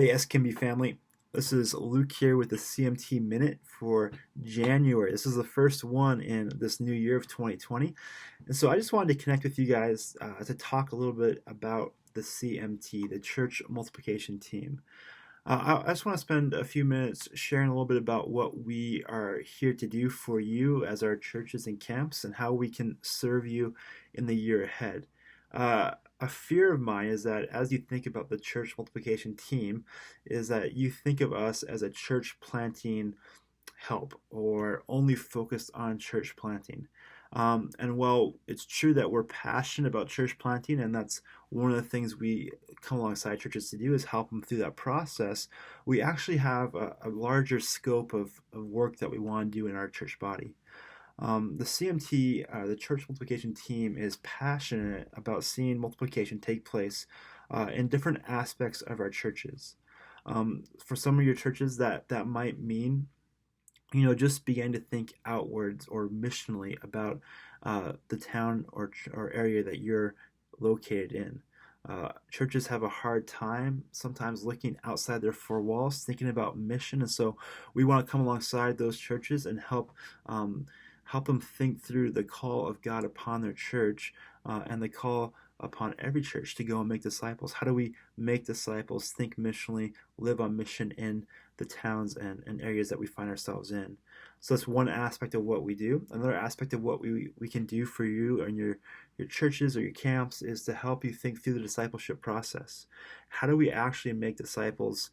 Hey, SKMB family. This is Luke here with the CMT Minute for January. This is the first one in this new year of 2020. And so I just wanted to connect with you guys to talk a little bit about the CMT, the Church Multiplication Team. I just want to spend a few minutes sharing a little bit about what we are here to do for you as our churches and camps and how we can serve you in the year ahead. A fear of mine is that as you think about the church multiplication team, is that you think of us as a church planting help or only focused on church planting. And while it's true that we're passionate about church planting, and that's one of the things we come alongside churches to do is help them through that process, we actually have a larger scope of work that we want to do in our church body. The CMT, the Church Multiplication Team, is passionate about seeing multiplication take place in different aspects of our churches. For some of your churches, that might mean, just begin to think outwards or missionally about the town or area that you're located in. Churches have a hard time sometimes looking outside their four walls, thinking about mission, and so we want to come alongside those churches and help them think through the call of God upon their church and the call upon every church to go and make disciples. How do we make disciples, think missionally, live on mission in the towns and areas that we find ourselves in? So that's one aspect of what we do. Another aspect of what we can do for you and your churches or your camps is to help you think through the discipleship process. How do we actually make disciples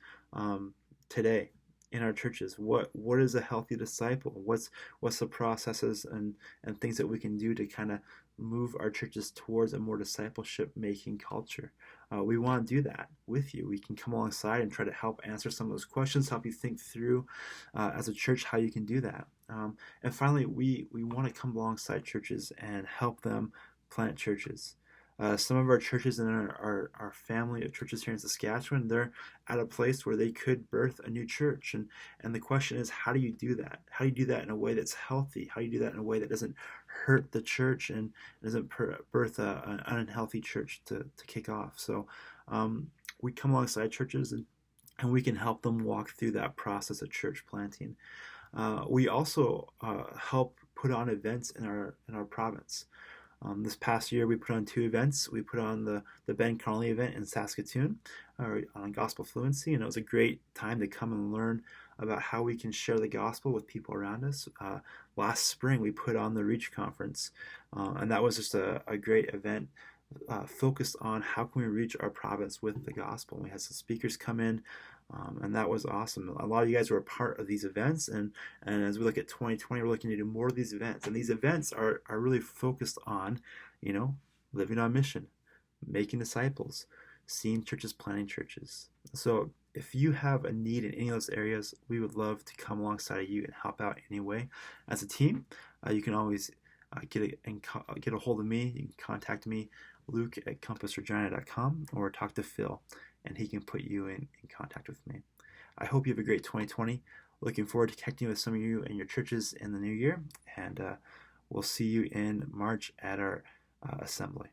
today in our churches? What is a healthy disciple? What's the processes and things that we can do to kind of move our churches towards a more discipleship making culture? We want to do that with you. We can come alongside and try to help answer some of those questions, help you think through as a church how you can do that. And finally, we want to come alongside churches and help them plant churches. Some of our churches in our family of churches here in Saskatchewan, they're at a place where they could birth a new church. And the question is, how do you do that? How do you do that in a way that's healthy? How do you do that in a way that doesn't hurt the church and doesn't birth an unhealthy church to kick off? So we come alongside churches and we can help them walk through that process of church planting. We also help put on events in our province. This past year, we put on 2 events. We put on the Ben Connolly event in Saskatoon on gospel fluency, and it was a great time to come and learn about how we can share the gospel with people around us. Last spring, we put on the Reach Conference, and that was just a great event focused on how can we reach our province with the gospel. We had some speakers come in, and that was awesome. A lot of you guys were a part of these events, and as we look at 2020, we're looking to do more of these events. And these events are really focused on, living on mission, making disciples, seeing churches, planting churches. So if you have a need in any of those areas, we would love to come alongside of you and help out anyway. As a team, you can always get a hold of me. You can contact me, Luke at compassregina.com, or talk to Phil, and he can put you in contact with me. I hope you have a great 2020. Looking forward to connecting with some of you and your churches in the new year, and we'll see you in March at our assembly.